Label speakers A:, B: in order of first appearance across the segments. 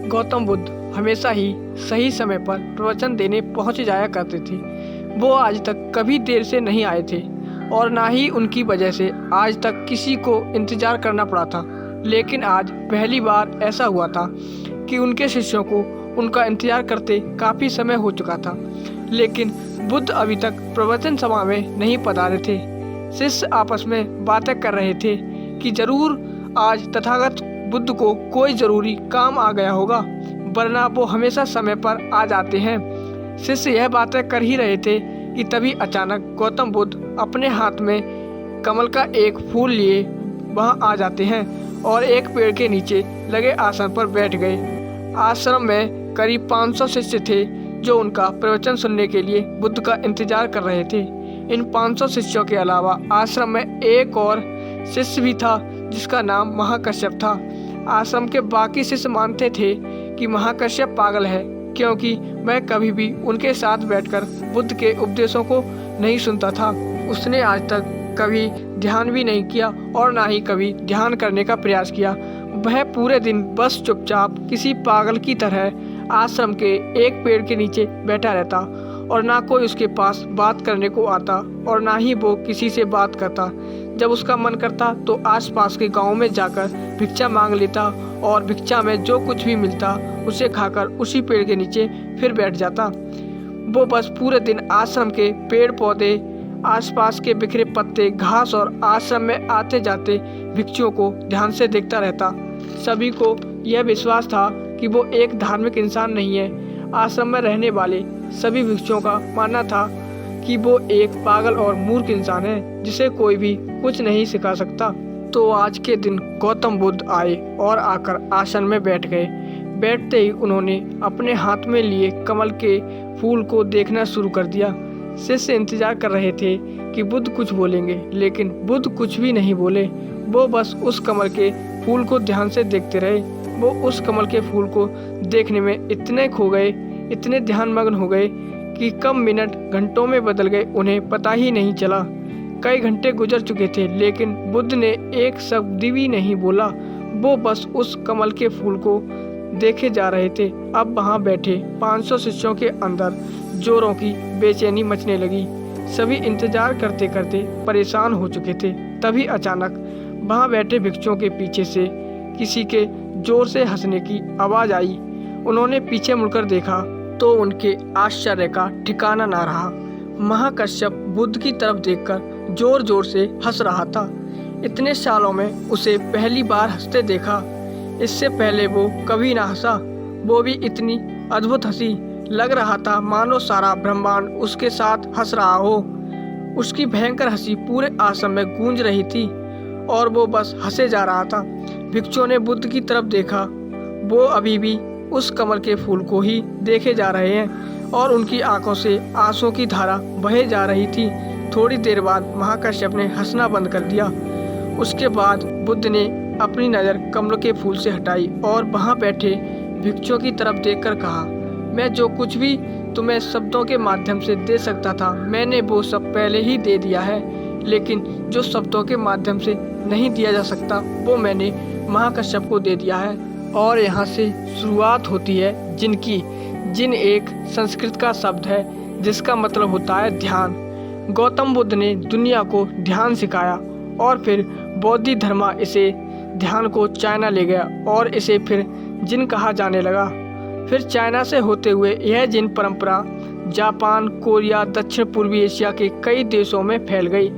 A: गौतम बुद्ध हमेशा ही सही समय पर प्रवचन देने पहुंच जाया करते थे। वो आज तक कभी देर से नहीं आए थे और ना ही उनकी वजह से आज तक किसी को इंतजार करना पड़ा था। लेकिन आज पहली बार ऐसा हुआ था कि उनके शिष्यों को उनका इंतजार करते काफ़ी समय हो चुका था, लेकिन बुद्ध अभी तक प्रवचन सभा में नहीं पधारे थे। शिष्य आपस में बातें कर रहे थे कि जरूर आज तथागत बुद्ध को कोई ज़रूरी काम आ गया होगा, वरना वो हमेशा समय पर आ जाते हैं। शिष्य यह बातें कर ही रहे थे कि तभी अचानक गौतम बुद्ध अपने हाथ में कमल का एक फूल लिए वहां आ जाते हैं और एक पेड़ के नीचे लगे आसन पर बैठ गए। आश्रम में करीब 500 शिष्य थे जो उनका प्रवचन सुनने के लिए बुद्ध का इंतजार कर रहे थे। इन 500 शिष्यों के अलावा आश्रम में एक और शिष्य भी था जिसका नाम महाकश्यप था। आश्रम के बाकी शिष्य मानते थे कि महाकश्यप पागल है, क्योंकि वह कभी भी उनके साथ बैठकर बुद्ध के उपदेशों को नहीं सुनता था। उसने आज तक कभी ध्यान भी नहीं किया और ना ही कभी ध्यान करने का प्रयास किया। वह पूरे दिन बस चुपचाप किसी पागल की तरह आश्रम के एक पेड़ के नीचे बैठा रहता और ना कोई उसके पास बात करने को आता और ना ही वो किसी से बात करता। जब उसका मन करता तो आसपास के गांव में जाकर भिक्षा मांग लेता और भिक्षा में जो कुछ भी मिलता उसे खाकर उसी पेड़ के नीचे फिर बैठ जाता। वो बस पूरे दिन आश्रम के पेड़ पौधे, आसपास के बिखरे पत्ते, घास और आश्रम में आते जाते भिक्षुओं को ध्यान से देखता रहता। सभी को यह विश्वास था कि वो एक धार्मिक इंसान नहीं है। आश्रम में रहने वाले सभी भिक्षुओं का मानना था कि वो एक पागल और मूर्ख इंसान है जिसे कोई भी कुछ नहीं सिखा सकता। तो आज के दिन गौतम बुद्ध आए और आकर आसन में बैठ गए। बैठते ही उन्होंने अपने हाथ में लिए कमल के फूल को देखना शुरू कर दिया। शिष्य इंतजार कर रहे थे कि बुद्ध कुछ बोलेंगे, लेकिन बुद्ध कुछ भी नहीं बोले। वो बस उस कमल के फूल को ध्यान से देखते रहे। वो उस कमल के फूल को देखने में इतने खो गए, इतने ध्यानमग्न हो गए कि कब मिनट घंटों में बदल गए उन्हें पता ही नहीं चला। कई घंटे गुजर चुके थे, लेकिन बुद्ध ने एक शब्द भी नहीं बोला। वो बस उस कमल के फूल को देखे जा रहे थे। अब वहां बैठे 500 शिष्यों के अंदर जोरों की बेचैनी मचने लगी। सभी इंतजार करते करते परेशान हो चुके थे। तभी अचानक वहां बैठे भिक्षुओं के पीछे से किसी के जोर से हंसने की आवाज आई। उन्होंने पीछे मुड़कर देखा तो उनके आश्चर्य का ठिकाना ना रहा। महाकश्यप बुद्ध की तरफ देखकर जोर जोर से हंस रहा था। इतने सालों में उसे पहली बार हंसते देखा। इससे पहले वो कभी ना हंसा। वो भी इतनी अद्भुत हंसी, लग रहा था मानो सारा ब्रह्मांड उसके साथ हंस रहा हो। उसकी भयंकर हंसी पूरे आश्रम में गूंज रही थी और वो बस हंसे जा रहा था। भिक्षुओं ने बुद्ध की तरफ देखा। वो अभी भी उस कमल के फूल को ही देखे जा रहे हैं और उनकी आंखों से आंसुओं की धारा बहे जा रही थी। थोड़ी देर बाद महाकश्यप ने हंसना बंद कर दिया। उसके बाद बुद्ध ने अपनी नज़र कमल के फूल से हटाई और वहां बैठे भिक्षुओं की तरफ देखकर कहा, मैं जो कुछ भी तुम्हें शब्दों के माध्यम से दे सकता था मैंने वो सब पहले ही दे दिया है, लेकिन जो शब्दों के माध्यम से नहीं दिया जा सकता वो मैंने महाकश्यप को दे दिया है। और यहाँ से शुरुआत होती है जिन एक संस्कृत का शब्द है जिसका मतलब होता है ध्यान। गौतम बुद्ध ने दुनिया को ध्यान सिखाया और फिर बौद्ध धर्म इसे ध्यान को चाइना ले गया और इसे फिर जिन कहा जाने लगा। फिर चाइना से होते हुए यह जिन परंपरा जापान, कोरिया, दक्षिण पूर्वी एशिया के कई देशों में फैल गई।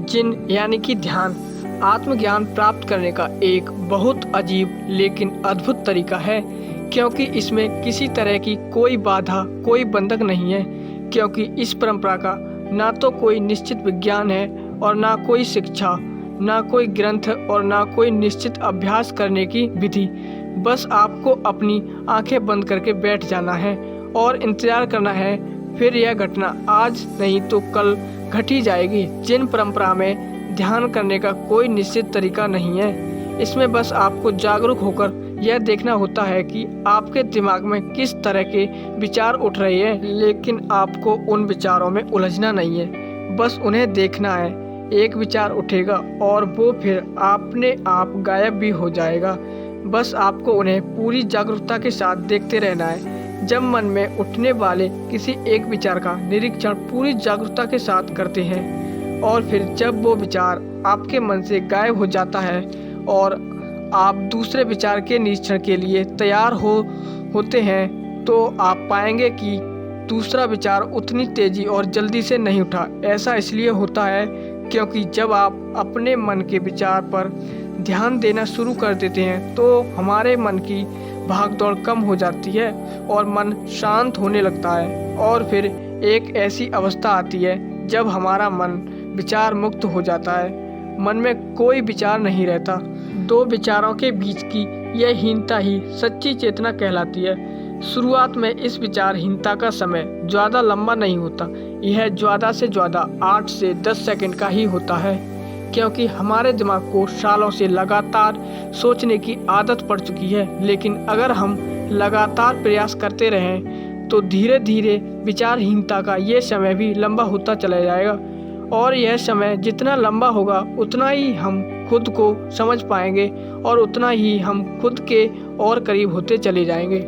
A: जिन यानी कि ध्यान आत्मज्ञान प्राप्त करने का एक बहुत अजीब लेकिन अद्भुत तरीका है, क्योंकि इसमें किसी तरह की कोई बाधा, कोई बंधक नहीं है। क्योंकि इस परंपरा का ना तो कोई निश्चित विज्ञान है और ना कोई शिक्षा, ना कोई ग्रंथ और ना कोई निश्चित अभ्यास करने की विधि। बस आपको अपनी आंखें बंद करके बैठ जाना है और इंतजार करना है। फिर यह घटना आज नहीं तो कल घट ही जाएगी। जिन परंपरा में ध्यान करने का कोई निश्चित तरीका नहीं है। इसमें बस आपको जागरूक होकर यह देखना होता है कि आपके दिमाग में किस तरह के विचार उठ रहे हैं, लेकिन आपको उन विचारों में उलझना नहीं है, बस उन्हें देखना है। एक विचार उठेगा और वो फिर अपने आप गायब भी हो जाएगा। बस आपको उन्हें पूरी जागरूकता के साथ देखते रहना है। जब मन में उठने वाले किसी एक विचार का निरीक्षण पूरी जागरूकता के साथ करते हैं और फिर जब वो विचार आपके मन से गायब हो जाता है और आप दूसरे विचार के निरीक्षण के लिए तैयार होते हैं, तो आप पाएंगे कि दूसरा विचार उतनी तेजी और जल्दी से नहीं उठा। ऐसा इसलिए होता है क्योंकि जब आप अपने मन के विचार पर ध्यान देना शुरू कर देते हैं तो हमारे मन की भागदौड़ कम हो जाती है और मन शांत होने लगता है और फिर एक ऐसी अवस्था आती है जब हमारा मन विचार मुक्त हो जाता है। मन में कोई विचार नहीं रहता। दो विचारों के बीच की यह हीनता ही सच्ची चेतना कहलाती है। शुरुआत में इस विचारहीनता का समय ज़्यादा लंबा नहीं होता। यह ज़्यादा से ज़्यादा 8 से 10 सेकंड का ही होता है, क्योंकि हमारे दिमाग को सालों से लगातार सोचने की आदत पड़ चुकी है। लेकिन अगर हम लगातार प्रयास करते रहें तो धीरे धीरे विचारहीनता का ये समय भी लंबा होता चला जाएगा और यह समय जितना लंबा होगा उतना ही हम खुद को समझ पाएंगे और उतना ही हम खुद के और करीब होते चले जाएंगे।